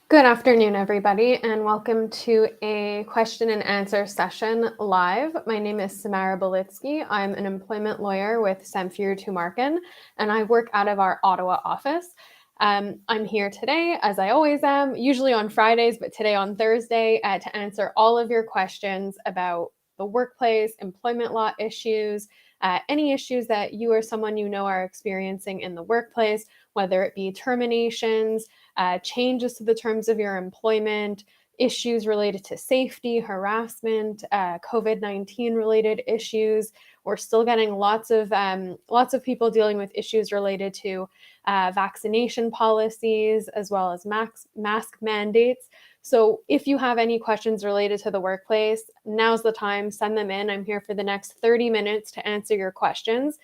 Good afternoon, everybody, and welcome to a question and answer session live. My name is Samara Belitzky. I'm an employment lawyer with Samfiru, Tumarkin, and I work out of our Ottawa office. I'm here today, as I always am, usually on Fridays, but today on Thursday, to answer all of your questions about the workplace, employment law issues, any issues that you or someone you know are experiencing in the workplace, whether it be terminations, changes to the terms of your employment, issues related to safety, harassment, COVID-19 related issues. We're still getting lots of people dealing with issues related to vaccination policies as well as mask mandates. So if you have any questions related to the workplace, now's the time. Send them in. I'm here for the next 30 minutes to answer your questions.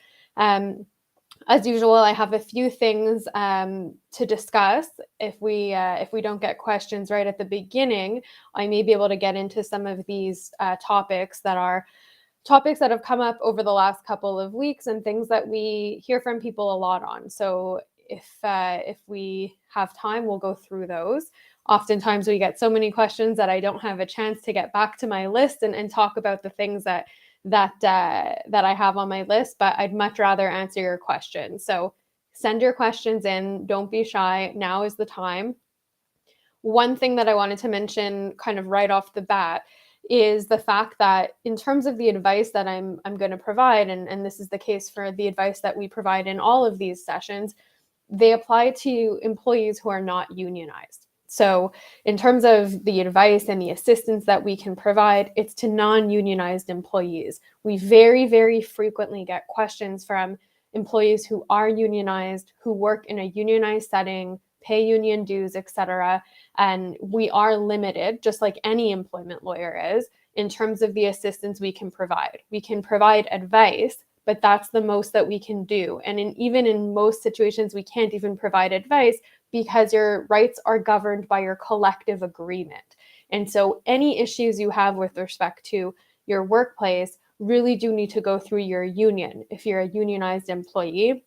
As usual, I have a few things to discuss. If we don't get questions right at the beginning, I may be able to get into some of these topics that have come up over the last couple of weeks and things that we hear from people a lot on. So if we have time, we'll go through those. Oftentimes we get so many questions that I don't have a chance to get back to my list and talk about the things that I have on my list, but I'd much rather answer your questions. So send your questions in. Don't be shy. Now is the time. One thing that I wanted to mention kind of right off the bat is the fact that in terms of the advice that I'm going to provide, and this is the case for the advice that we provide in all of these sessions, they apply to employees who are not unionized. So in terms of the advice and the assistance that we can provide, it's to non-unionized employees. We very, very frequently get questions from employees who are unionized, who work in a unionized setting, pay union dues, etc. And we are limited, just like any employment lawyer is, in terms of the assistance we can provide. We can provide advice, but that's the most that we can do. And even in most situations, we can't even provide advice because your rights are governed by your collective agreement. And so any issues you have with respect to your workplace really do need to go through your union if you're a unionized employee.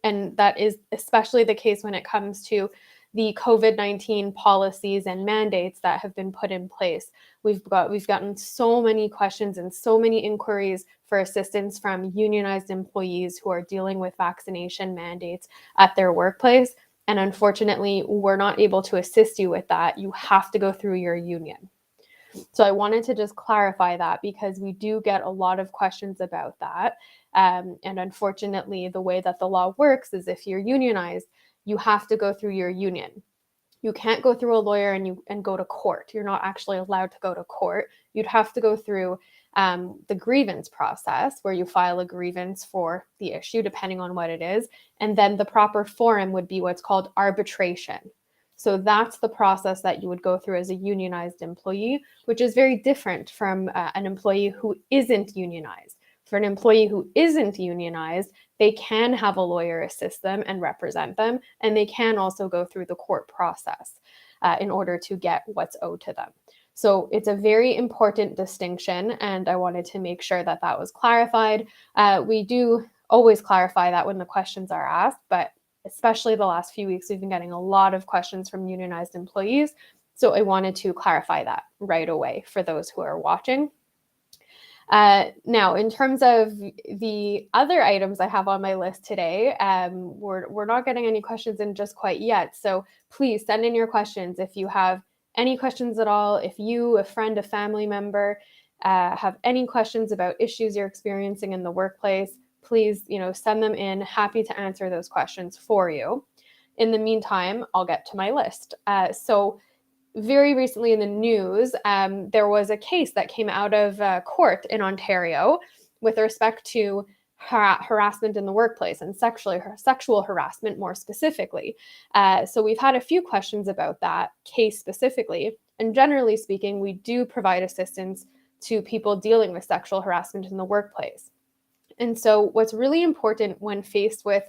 And that is especially the case when it comes to the COVID-19 policies and mandates that have been put in place. We've gotten so many questions and so many inquiries for assistance from unionized employees who are dealing with vaccination mandates at their workplace. And unfortunately, we're not able to assist you with that. You have to go through your union. So I wanted to just clarify that because we do get a lot of questions about that. And unfortunately, the way that the law works is if you're unionized, you have to go through your union. You can't go through a lawyer and go to court. You're not actually allowed to go to court. You'd have to go through the grievance process where you file a grievance for the issue, depending on what it is. And then the proper forum would be what's called arbitration. So that's the process that you would go through as a unionized employee, which is very different from an employee who isn't unionized. For an employee who isn't unionized, they can have a lawyer assist them and represent them, and they can also go through the court process in order to get what's owed to them. So it's a very important distinction, and I wanted to make sure that that was clarified. We do always clarify that when the questions are asked, but especially the last few weeks, we've been getting a lot of questions from unionized employees. So I wanted to clarify that right away for those who are watching. Now, in terms of the other items I have on my list today, we're not getting any questions in just quite yet. So please send in your questions if you have any questions at all. If you, a friend, a family member, have any questions about issues you're experiencing in the workplace, please, send them in. Happy to answer those questions for you. In the meantime, I'll get to my list. So very recently in the news, there was a case that came out of court in with respect to harassment in the workplace and sexual harassment more specifically. So we've had a few questions about that case specifically. And generally speaking, we do provide assistance to people dealing with sexual harassment in the workplace. And so what's really important when faced with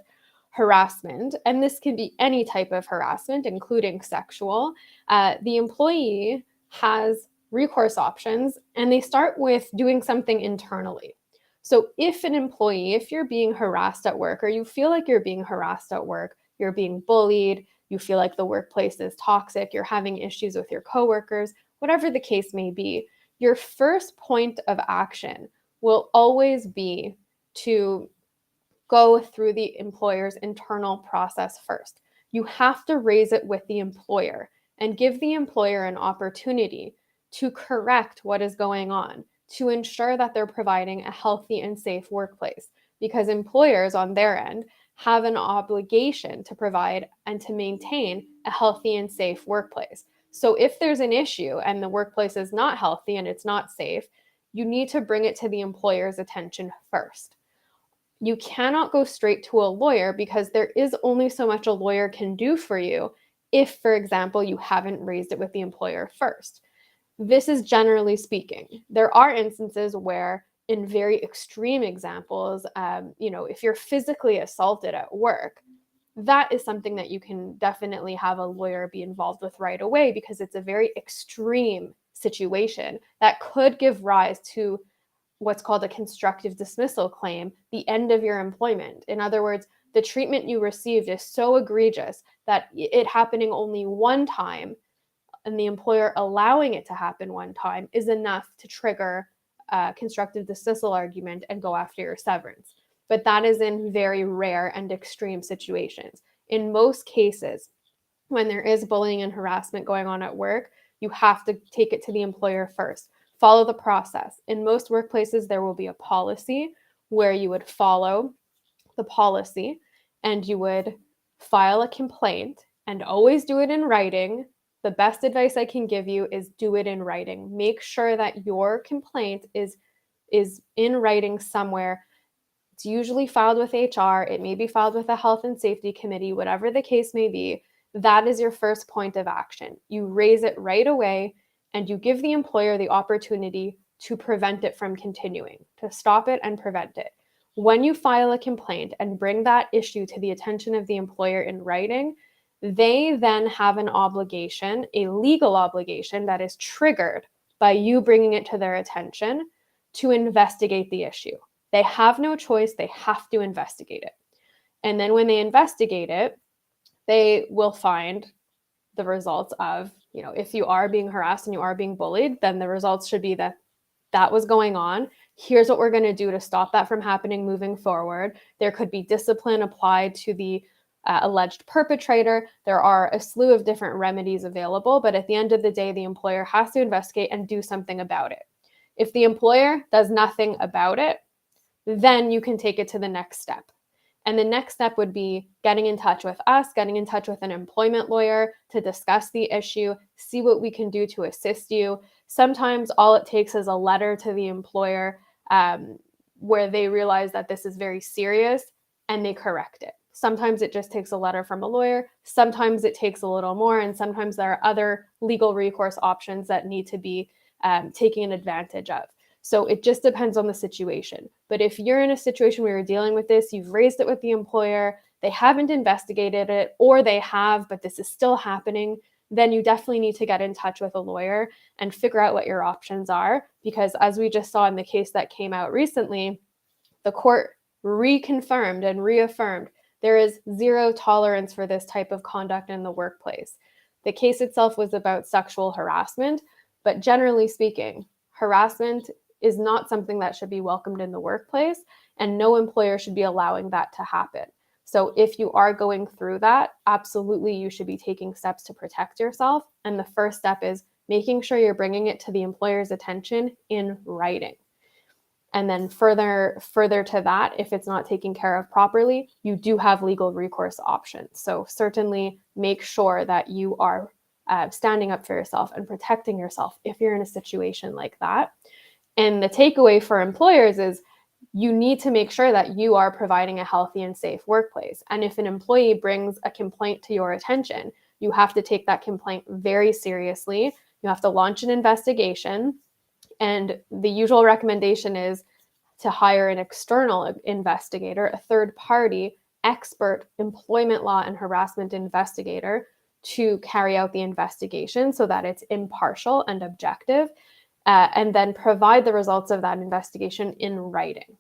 harassment, and this can be any type of harassment, including sexual, the employee has recourse options, and they start with doing something internally. So if you're being harassed at work, or you feel like you're being harassed at work, you're being bullied, you feel like the workplace is toxic, you're having issues with your coworkers, whatever the case may be, your first point of action will always be to go through the employer's internal process first. You have to raise it with the employer and give the employer an opportunity to correct what is going on, to ensure that they're providing a healthy and safe workplace. Because employers on their end have an obligation to provide and to maintain a healthy and safe workplace. So if there's an issue and the workplace is not healthy and it's not safe, you need to bring it to the employer's attention first. You cannot go straight to a lawyer because there is only so much a lawyer can do for you if, for example, you haven't raised it with the employer first. This is generally speaking. There are instances where, in very extreme examples, if you're physically assaulted at work, that is something that you can definitely have a lawyer be involved with right away because it's a very extreme situation that could give rise to what's called a constructive dismissal claim, the end of your employment. In other words, the treatment you received is so egregious that it happening only one time and the employer allowing it to happen one time is enough to trigger a constructive dismissal argument and go after your severance. But that is in very rare and extreme situations. In most cases, when there is bullying and harassment going on at work, you have to take it to the employer first. Follow the process. In most workplaces, there will be a policy where you would follow the policy and you would file a complaint and always do it in writing. The best advice I can give you is do it in writing. Make sure that your complaint is in writing somewhere. It's usually filed with HR. It may be filed with a health and safety committee, whatever the case may be. That is your first point of action. You raise it right away and you give the employer the opportunity to prevent it from continuing, to stop it and prevent it. When you file a complaint and bring that issue to the attention of the employer in writing, they then have an obligation, a legal obligation that is triggered by you bringing it to their attention to investigate the issue. They have no choice. They have to investigate it. And then when they investigate it, they will find the results of, if you are being harassed and you are being bullied, then the results should be that was going on. Here's what we're going to do to stop that from happening moving forward. There could be discipline applied to the alleged perpetrator. There are a slew of different remedies available, but at the end of the day, the employer has to investigate and do something about it. If the employer does nothing about it, then you can take it to the next step. And the next step would be getting in touch with us, getting in touch with an employment lawyer to discuss the issue, see what we can do to assist you. Sometimes all it takes is a letter to the employer where they realize that this is very serious and they correct it. Sometimes it just takes a letter from a lawyer. Sometimes it takes a little more. And sometimes there are other legal recourse options that need to be taken advantage of. So it just depends on the situation. But if you're in a situation where you're dealing with this, you've raised it with the employer, they haven't investigated it, or they have, but this is still happening, then you definitely need to get in touch with a lawyer and figure out what your options are. Because as we just saw in the case that came out recently, the court reconfirmed and reaffirmed there is zero tolerance for this type of conduct in the workplace. The case itself was about sexual harassment, but generally speaking, harassment is not something that should be welcomed in the workplace, and no employer should be allowing that to happen. So if you are going through that, absolutely you should be taking steps to protect yourself. And the first step is making sure you're bringing it to the employer's attention in writing. And then further to that, if it's not taken care of properly, you do have legal recourse options. So certainly make sure that you are standing up for yourself and protecting yourself if you're in a situation like that. And the takeaway for employers is you need to make sure that you are providing a healthy and safe workplace. And if an employee brings a complaint to your attention, you have to take that complaint very seriously. You have to launch an investigation. And the usual recommendation is to hire an external investigator, a third-party expert employment law and harassment investigator to carry out the investigation so that it's impartial and objective, and then provide the results of that investigation in writing.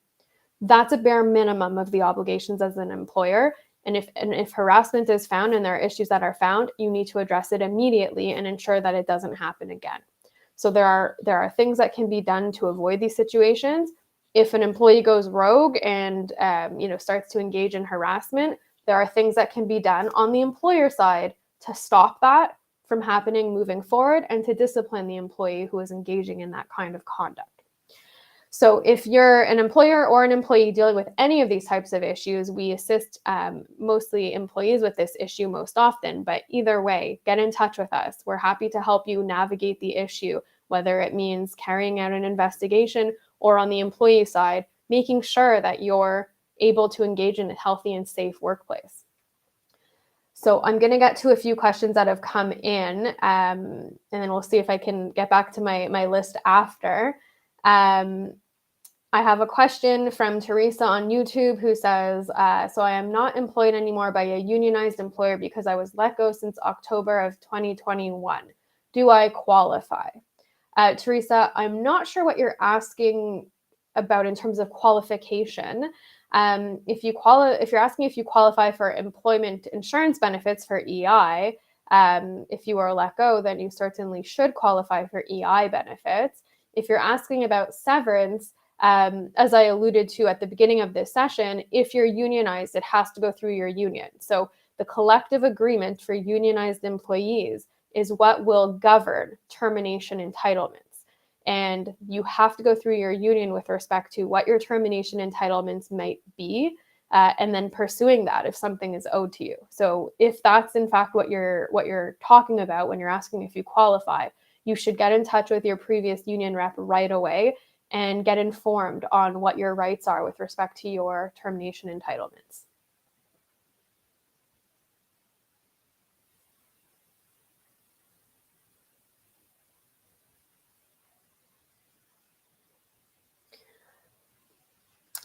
That's a bare minimum of the obligations as an employer. And if harassment is found and there are issues that are found, you need to address it immediately and ensure that it doesn't happen again. So there are things that can be done to avoid these situations. If an employee goes rogue and starts to engage in harassment, there are things that can be done on the employer side to stop that from happening moving forward and to discipline the employee who is engaging in that kind of conduct. So if you're an employer or an employee dealing with any of these types of issues, we assist mostly employees with this issue most often. But either way, get in touch with us. We're happy to help you navigate the issue, whether it means carrying out an investigation or on the employee side, making sure that you're able to engage in a healthy and safe workplace. So I'm going to get to a few questions that have come in, and then we'll see if I can get back to my list after. I have a question from Teresa on YouTube who says, so I am not employed anymore by a unionized employer because I was let go since October of 2021. Do I qualify? Teresa, I'm not sure what you're asking about in terms of qualification. If you're asking if you qualify for employment insurance benefits for EI, if you are let go, then you certainly should qualify for EI benefits. If you're asking about severance, as I alluded to at the beginning of this session, if you're unionized, it has to go through your union. So the collective agreement for unionized employees is what will govern termination entitlements. And you have to go through your union with respect to what your termination entitlements might be, and then pursuing that if something is owed to you. So if that's in fact what you're talking about when you're asking if you qualify, you should get in touch with your previous union rep right away and get informed on what your rights are with respect to your termination entitlements.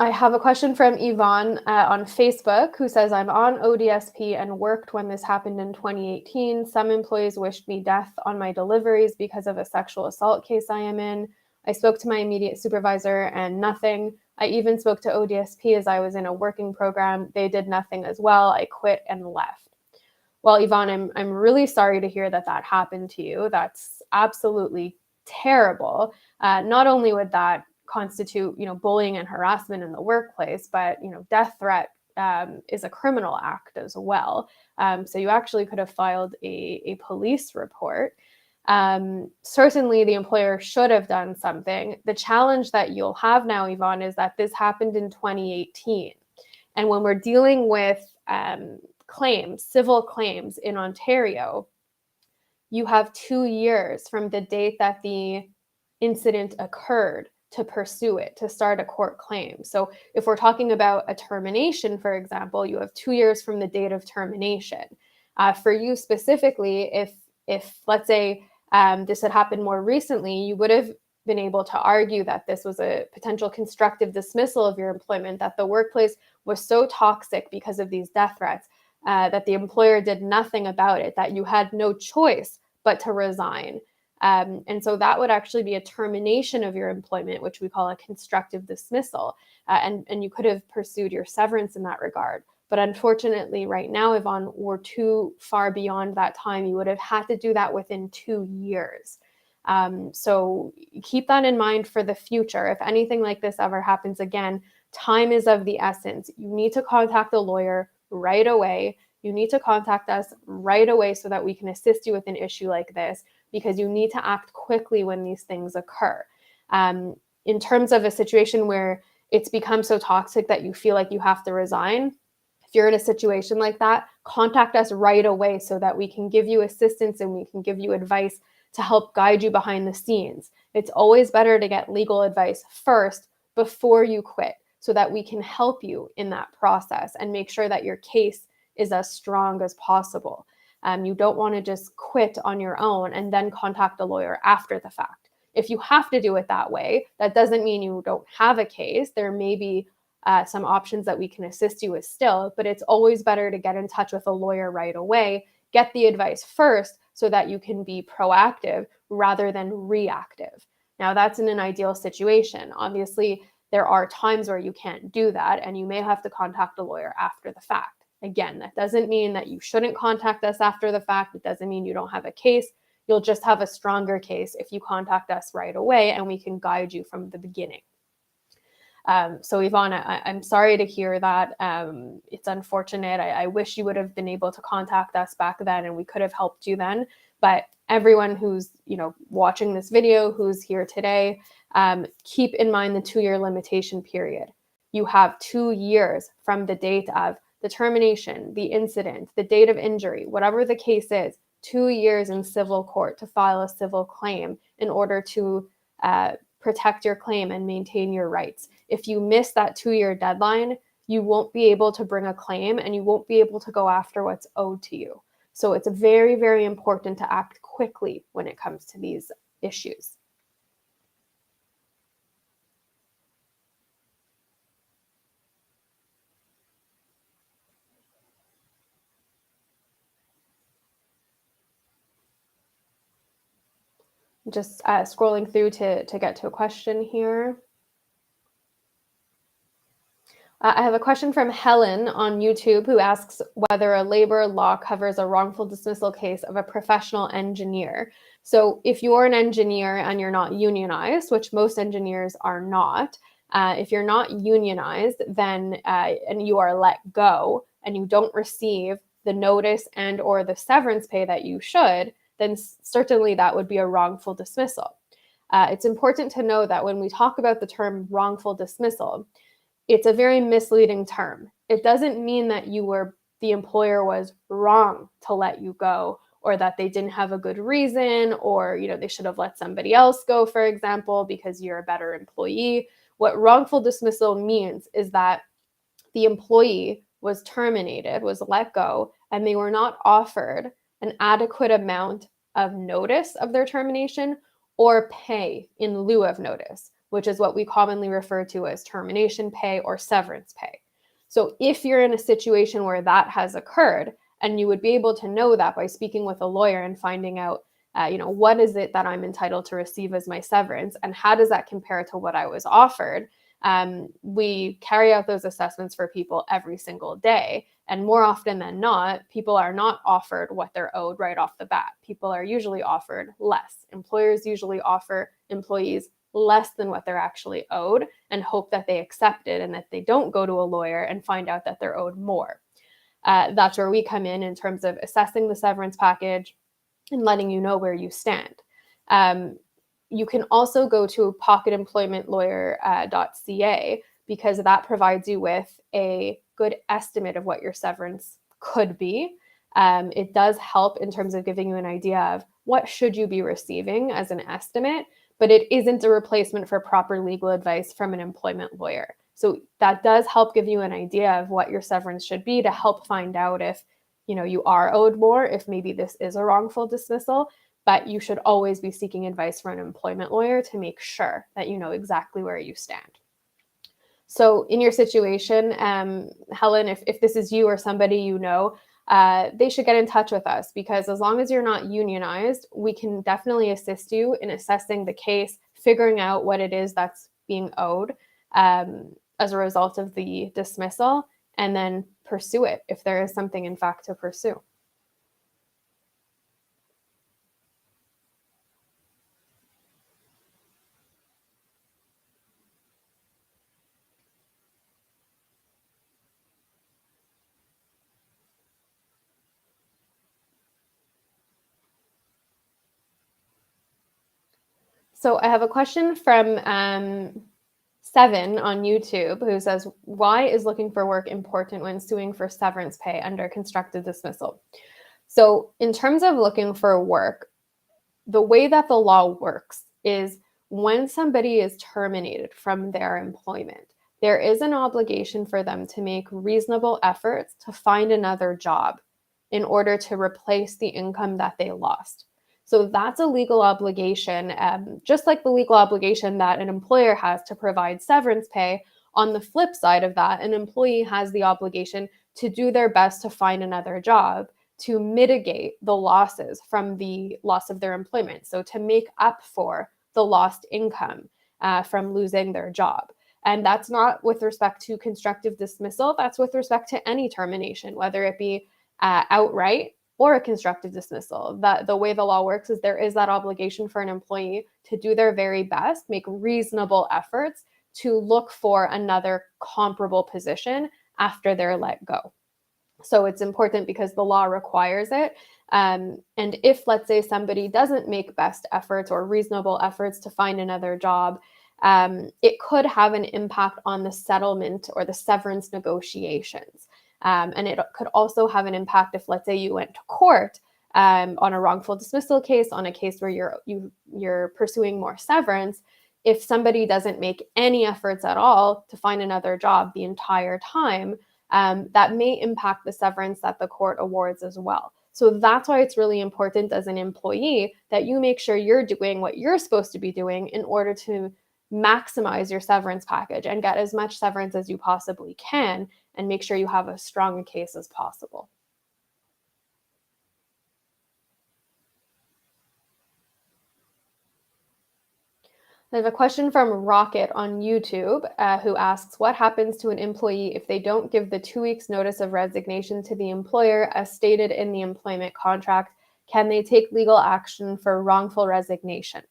I have a question from Yvonne on Facebook who says, I'm on ODSP and worked when this happened in 2018. Some employees wished me death on my deliveries because of a sexual assault case I am in. I spoke to my immediate supervisor and nothing. I even spoke to ODSP as I was in a working program. They did nothing as well. I quit and left. Well, Yvonne, I'm really sorry to hear that happened to you. That's absolutely terrible. Not only would that constitute, bullying and harassment in the workplace, but, death threat is a criminal act as well. So you actually could have filed a police report. Certainly the employer should have done something. The challenge that you'll have now, Yvonne, is that this happened in 2018. And when we're dealing with civil claims in Ontario, you have 2 years from the date that the incident occurred to pursue it, to start a court claim. So if we're talking about a termination, for example, you have 2 years from the date of termination. For you specifically, if let's say this had happened more recently, you would have been able to argue that this was a potential constructive dismissal of your employment, that the workplace was so toxic because of these death threats that the employer did nothing about it, that you had no choice but to resign. And so that would actually be a termination of your employment, which we call a constructive dismissal. And you could have pursued your severance in that regard. But unfortunately, right now, Yvonne, we're too far beyond that time. You would have had to do that within 2 years. So keep that in mind for the future. If anything like this ever happens again, time is of the essence. You need to contact a lawyer right away. You need to contact us right away so that we can assist you with an issue like this, because you need to act quickly when these things occur. In terms of a situation where it's become so toxic that you feel like you have to resign, if you're in a situation like that, contact us right away so that we can give you assistance and we can give you advice to help guide you behind the scenes. It's always better to get legal advice first before you quit, so that we can help you in that process and make sure that your case is as strong as possible. You don't want to just quit on your own and then contact a lawyer after the fact. If you have to do it that way, that doesn't mean you don't have a case. There may be some options that we can assist you with still, but it's always better to get in touch with a lawyer right away, get the advice first so that you can be proactive rather than reactive. Now, that's in an ideal situation. Obviously, there are times where you can't do that, and you may have to contact a lawyer after the fact. Again, that doesn't mean that you shouldn't contact us after the fact. It doesn't mean you don't have a case. You'll just have a stronger case if you contact us right away, and we can guide you from the beginning. So Yvonne, I'm sorry to hear that. It's unfortunate. I wish you would have been able to contact us back then and we could have helped you then. But everyone who's watching this video, who's here today, keep in mind the 2-year limitation period. You have 2 years from the date of the termination, the incident, the date of injury, whatever the case is, 2 years in civil court to file a civil claim in order to protect your claim and maintain your rights. If you miss that 2-year deadline, you won't be able to bring a claim and you won't be able to go after what's owed to you. So it's very, very important to act quickly when it comes to these issues. Just scrolling through to get to a question here. I have a question from Helen on YouTube who asks whether a labor law covers a wrongful dismissal case of a professional engineer. So if you're an engineer and you're not unionized, which most engineers are not, if you're not unionized, then and you are let go and you don't receive the notice and or the severance pay that you should, then certainly that would be a wrongful dismissal. It's important to know that when we talk about the term wrongful dismissal, it's a very misleading term. It doesn't mean that the employer was wrong to let you go, or that they didn't have a good reason, or they should have let somebody else go, for example, because you're a better employee. What wrongful dismissal means is that the employee was terminated, was let go, and they were not offered an adequate amount of notice of their termination or pay in lieu of notice, which is what we commonly refer to as termination pay or severance pay. So if you're in a situation where that has occurred, and you would be able to know that by speaking with a lawyer and finding out, what is it that I'm entitled to receive as my severance, and how does that compare to what I was offered? We carry out those assessments for people every single day. And more often than not, people are not offered what they're owed right off the bat. People are usually offered less. Employers usually offer employees less than what they're actually owed and hope that they accept it and that they don't go to a lawyer and find out that they're owed more. That's where we come in terms of assessing the severance package and letting you know where you stand. You can also go to pocketemploymentlawyer.ca because that provides you with a good estimate of what your severance could be. It does help in terms of giving you an idea of what should you be receiving as an estimate, but it isn't a replacement for proper legal advice from an employment lawyer. So that does help give you an idea of what your severance should be to help find out if you are owed more, if maybe this is a wrongful dismissal. But you should always be seeking advice from an employment lawyer to make sure that you know exactly where you stand. So in your situation, Helen, if this is you or somebody they should get in touch with us, because as long as you're not unionized, we can definitely assist you in assessing the case, figuring out what it is that's being owed as a result of the dismissal, and then pursue it if there is something in fact to pursue. So I have a question from Seven on YouTube who says, why is looking for work important when suing for severance pay under constructive dismissal? So in terms of looking for work, the way that the law works is when somebody is terminated from their employment, there is an obligation for them to make reasonable efforts to find another job in order to replace the income that they lost. So that's a legal obligation, just like the legal obligation that an employer has to provide severance pay. On the flip side of that, an employee has the obligation to do their best to find another job to mitigate the losses from the loss of their employment. So to make up for the lost income from losing their job. And that's not with respect to constructive dismissal. That's with respect to any termination, whether it be outright or a constructive dismissal. That the way the law works is there is that obligation for an employee to do their very best, make reasonable efforts to look for another comparable position after they're let go. So it's important because the law requires it. And if, let's say, somebody doesn't make best efforts or reasonable efforts to find another job, it could have an impact on the settlement or the severance negotiations. And it could also have an impact if, let's say, you went to court on a wrongful dismissal case, on a case where you're pursuing more severance. If somebody doesn't make any efforts at all to find another job the entire time, that may impact the severance that the court awards as well. So that's why it's really important as an employee that you make sure you're doing what you're supposed to be doing in order to maximize your severance package and get as much severance as you possibly can, and make sure you have as strong a case as possible. I have a question from Rocket on YouTube who asks, what happens to an employee if they don't give the 2 weeks notice of resignation to the employer as stated in the employment contract? Can they take legal action for wrongful resignation?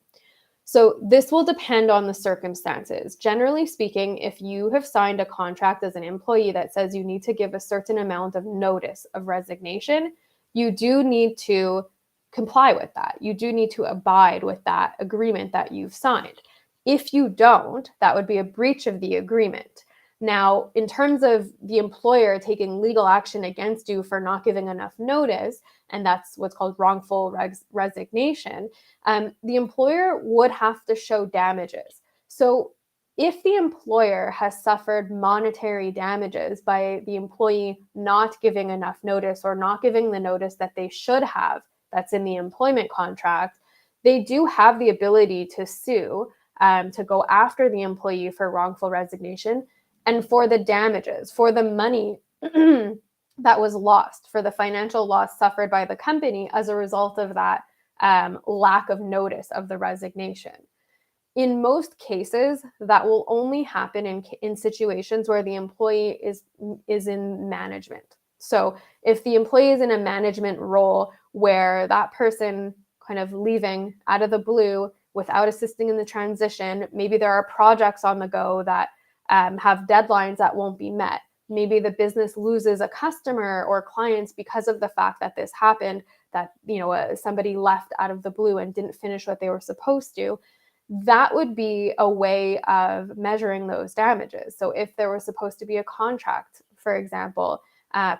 So this will depend on the circumstances. Generally speaking, if you have signed a contract as an employee that says you need to give a certain amount of notice of resignation, you do need to comply with that. You do need to abide with that agreement that you've signed. If you don't, that would be a breach of the agreement. Now, in terms of the employer taking legal action against you for not giving enough notice, and that's what's called wrongful resignation, the employer would have to show damages. So if the employer has suffered monetary damages by the employee not giving enough notice or not giving the notice that they should have, that's in the employment contract, they do have the ability to sue, to go after the employee for wrongful resignation and for the damages, for the money that was lost, for the financial loss suffered by the company as a result of that lack of notice of the resignation. In most cases, that will only happen in situations where the employee is in management. So if the employee is in a management role where that person kind of leaving out of the blue without assisting in the transition, maybe there are projects on the go that have deadlines that won't be met. Maybe the business loses a customer or clients because of the fact that this happened, that somebody left out of the blue and didn't finish what they were supposed to. That would be a way of measuring those damages. So if there was supposed to be a contract, for example,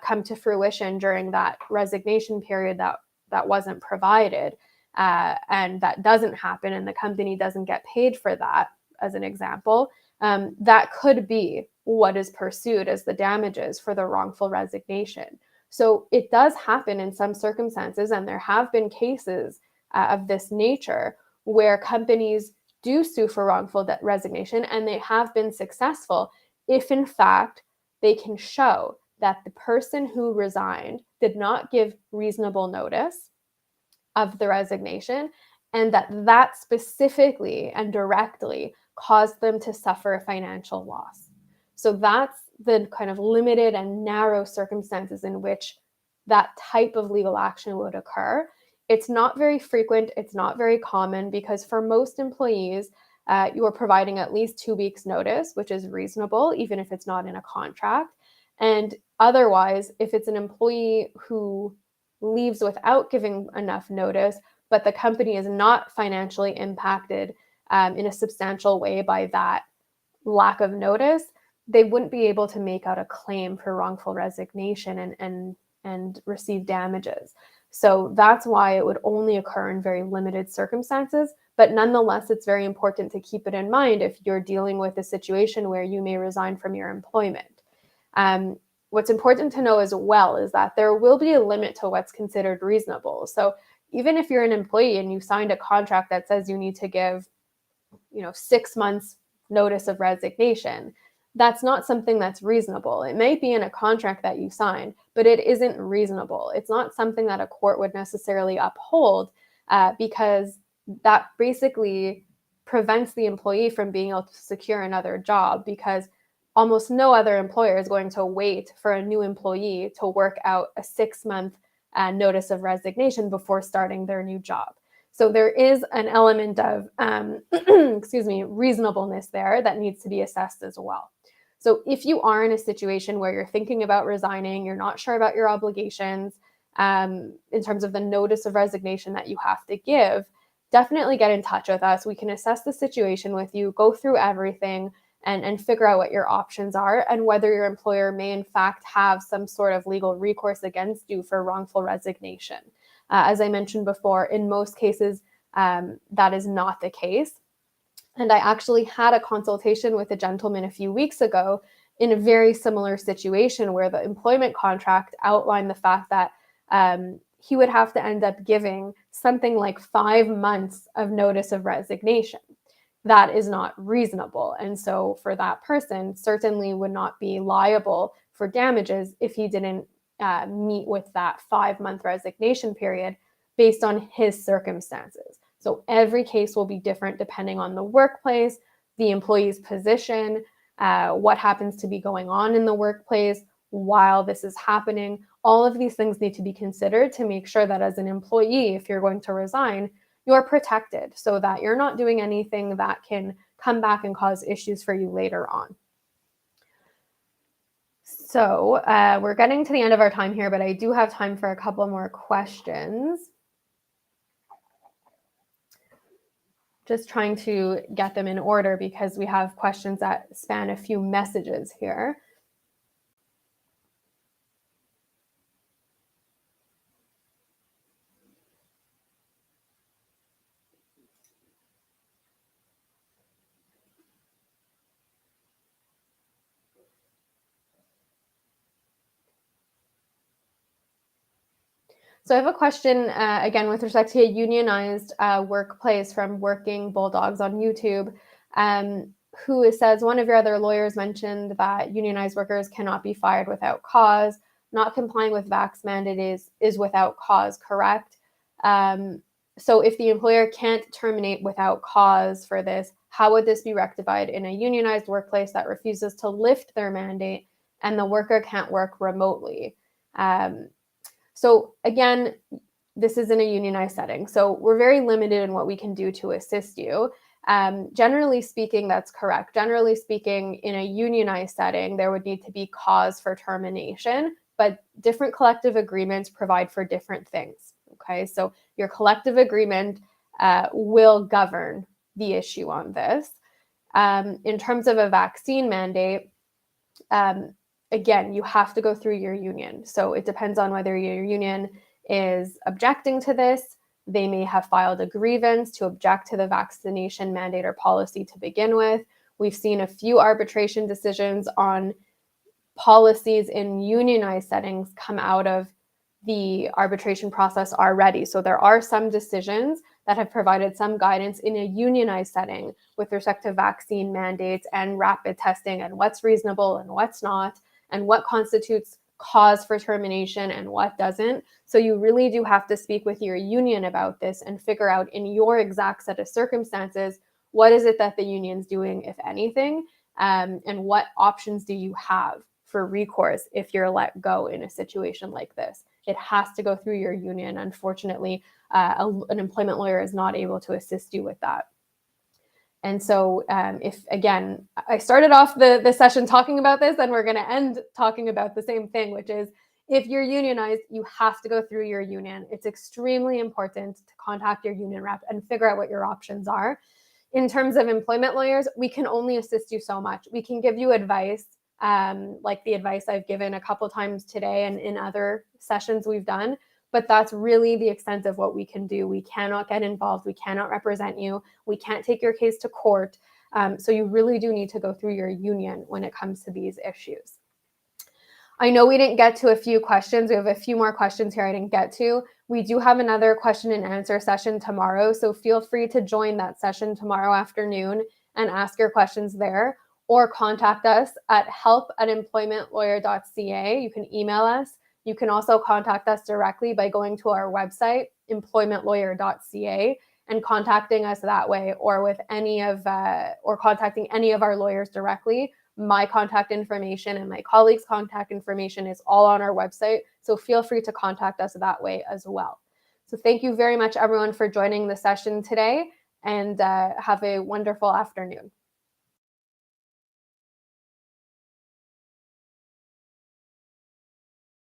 come to fruition during that resignation period that wasn't provided, and that doesn't happen and the company doesn't get paid for that, as an example, that could be what is pursued as the damages for the wrongful resignation. So it does happen in some circumstances, and there have been cases of this nature where companies do sue for wrongful resignation, and they have been successful if, in fact, they can show that the person who resigned did not give reasonable notice of the resignation, and that specifically and directly caused them to suffer a financial loss. So that's the kind of limited and narrow circumstances in which that type of legal action would occur. It's not very frequent. It's not very common because for most employees, you are providing at least 2 weeks notice, which is reasonable, even if it's not in a contract. And otherwise, if it's an employee who leaves without giving enough notice, but the company is not financially impacted in a substantial way by that lack of notice, they wouldn't be able to make out a claim for wrongful resignation and receive damages. So that's why it would only occur in very limited circumstances. But nonetheless, it's very important to keep it in mind if you're dealing with a situation where you may resign from your employment. What's important to know as well is that there will be a limit to what's considered reasonable. So even if you're an employee and you signed a contract that says you need to give 6 months notice of resignation, that's not something that's reasonable. It may be in a contract that you signed, but it isn't reasonable. It's not something that a court would necessarily uphold because that basically prevents the employee from being able to secure another job, because almost no other employer is going to wait for a new employee to work out a 6-month notice of resignation before starting their new job. So there is an element of reasonableness there that needs to be assessed as well. So if you are in a situation where you're thinking about resigning, you're not sure about your obligations in terms of the notice of resignation that you have to give, definitely get in touch with us. We can assess the situation with you, go through everything, and figure out what your options are and whether your employer may in fact have some sort of legal recourse against you for wrongful resignation. As I mentioned before, in most cases, that is not the case. And I actually had a consultation with a gentleman a few weeks ago in a very similar situation where the employment contract outlined the fact that he would have to end up giving something like 5 months of notice of resignation. That is not reasonable. And so for that person, certainly would not be liable for damages if he didn't meet with that 5-month resignation period based on his circumstances. So every case will be different depending on the workplace, the employee's position, what happens to be going on in the workplace while this is happening. All of these things need to be considered to make sure that as an employee, if you're going to resign, you're protected so that you're not doing anything that can come back and cause issues for you later on. So we're getting to the end of our time here, but I do have time for a couple more questions. Just trying to get them in order because we have questions that span a few messages here. So I have a question, again, with respect to a unionized workplace from Working Bulldogs on YouTube, who says, one of your other lawyers mentioned that unionized workers cannot be fired without cause. Not complying with vax mandate is without cause, correct? So if the employer can't terminate without cause for this, how would this be rectified in a unionized workplace that refuses to lift their mandate and the worker can't work remotely? So again, this is in a unionized setting. So we're very limited in what we can do to assist you. Generally speaking, that's correct. Generally speaking, in a unionized setting, there would need to be cause for termination, but different collective agreements provide for different things. Okay, so your collective agreement will govern the issue on this. In terms of a vaccine mandate, again, you have to go through your union. So it depends on whether your union is objecting to this. They may have filed a grievance to object to the vaccination mandate or policy to begin with. We've seen a few arbitration decisions on policies in unionized settings come out of the arbitration process already. So there are some decisions that have provided some guidance in a unionized setting with respect to vaccine mandates and rapid testing and what's reasonable and what's not, and what constitutes cause for termination and what doesn't. So you really do have to speak with your union about this and figure out in your exact set of circumstances, what is it that the union's doing, if anything, and what options do you have for recourse if you're let go in a situation like this. It has to go through your union. Unfortunately, an employment lawyer is not able to assist you with that. And so if, again, I started off the session talking about this, and we're going to end talking about the same thing, which is if you're unionized, you have to go through your union. It's extremely important to contact your union rep and figure out what your options are. In terms of employment lawyers, we can only assist you so much. We can give you advice, like the advice I've given a couple times today and in other sessions we've done. But that's really the extent of what we can do. We cannot get involved. We cannot represent you. We can't take your case to court. So you really do need to go through your union when it comes to these issues. I know we didn't get to a few questions. We have a few more questions here I didn't get to. We do have another question and answer session tomorrow. So feel free to join that session tomorrow afternoon and ask your questions there, or contact us at help@employmentlawyer.ca. You can email us. You can also contact us directly by going to our website, employmentlawyer.ca, and contacting us that way, or with or contacting any of our lawyers directly. My contact information and my colleagues' contact information is all on our website, so feel free to contact us that way as well. So thank you very much, everyone, for joining the session today, and have a wonderful afternoon.